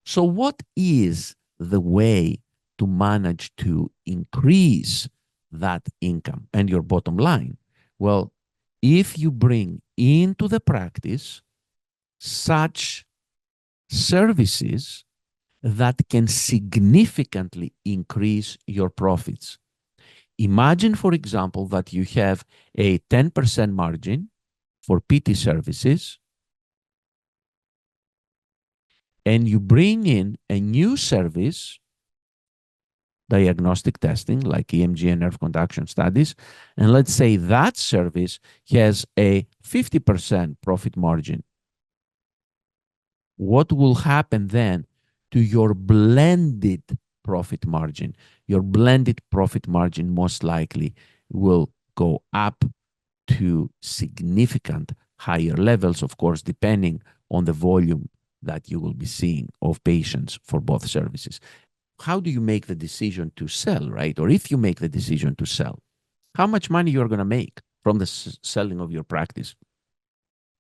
So what is the way to manage to increase that income and your bottom line? Well, if you bring into the practice such services that can significantly increase your profits. Imagine, for example, that you have a 10% margin for PT services, and you bring in a new service, diagnostic testing, like EMG and nerve conduction studies, and let's say that service has a 50% profit margin. What will happen then to your blended profit margin? Your blended profit margin most likely will go up to significant higher levels, of course, depending on the volume that you will be seeing of patients for both services. How do you make the decision to sell, right? Or if you make the decision to sell, how much money you're going to make from the selling of your practice?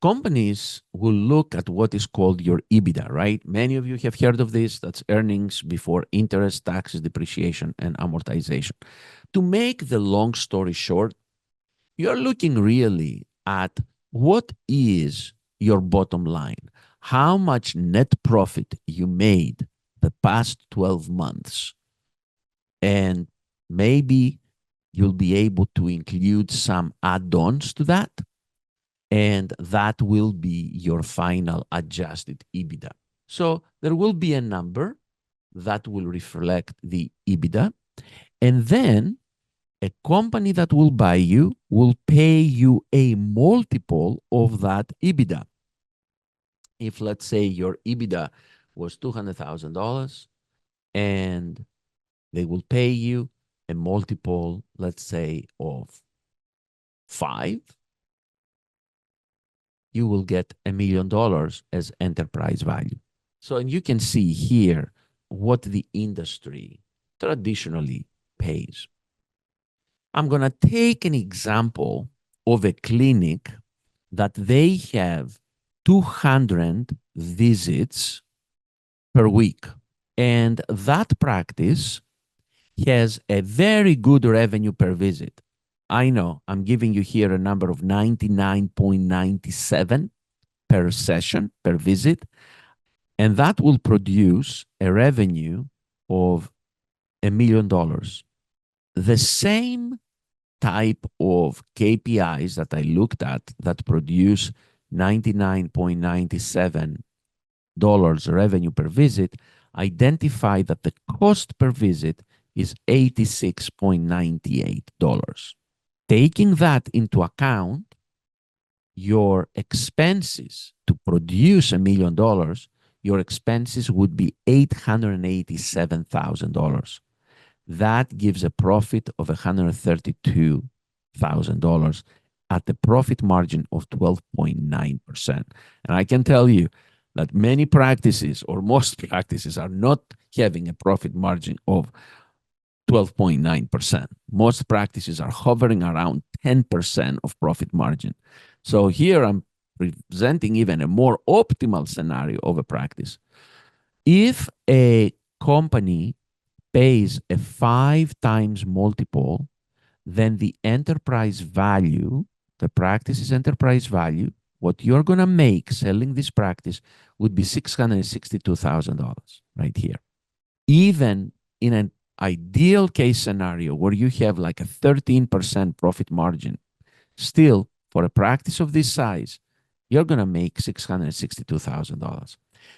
Companies will look at what is called your EBITDA, right? Many of you have heard of this. That's earnings before interest, taxes, depreciation, and amortization. To make the long story short, you're looking really at what is your bottom line, how much net profit you made the past 12 months. And maybe you'll be able to include some add-ons to that. And that will be your final adjusted EBITDA. So there will be a number that will reflect the EBITDA. And then a company that will buy you will pay you a multiple of that EBITDA. If, let's say, your EBITDA was $200,000 and they will pay you a multiple, let's say, of 5, you will get $1 million as enterprise value. So, and you can see here what the industry traditionally pays. I'm going to take an example of a clinic that they have 200 visits per week. And that practice has a very good revenue per visit. I know I'm giving you here a number of 99.97 per session, per visit, and that will produce a revenue of $1 million. The same type of KPIs that I looked at that produce $99.97 revenue per visit identify that the cost per visit is $86.98. Taking that into account, your expenses to produce $1 million, your expenses would be $887,000. That gives a profit of $132,000 at the profit margin of 12.9%. And I can tell you that many practices, or most practices, are not having a profit margin of 12.9%. Most practices are hovering around 10% of profit margin. So here I'm presenting even a more optimal scenario of a practice. If a company pays a 5 times multiple, then the enterprise value, the practice's enterprise value, what you're going to make selling this practice would be $662,000 right here. Even in an ideal case scenario where you have like a 13% profit margin, still for a practice of this size, you're going to make $662,000.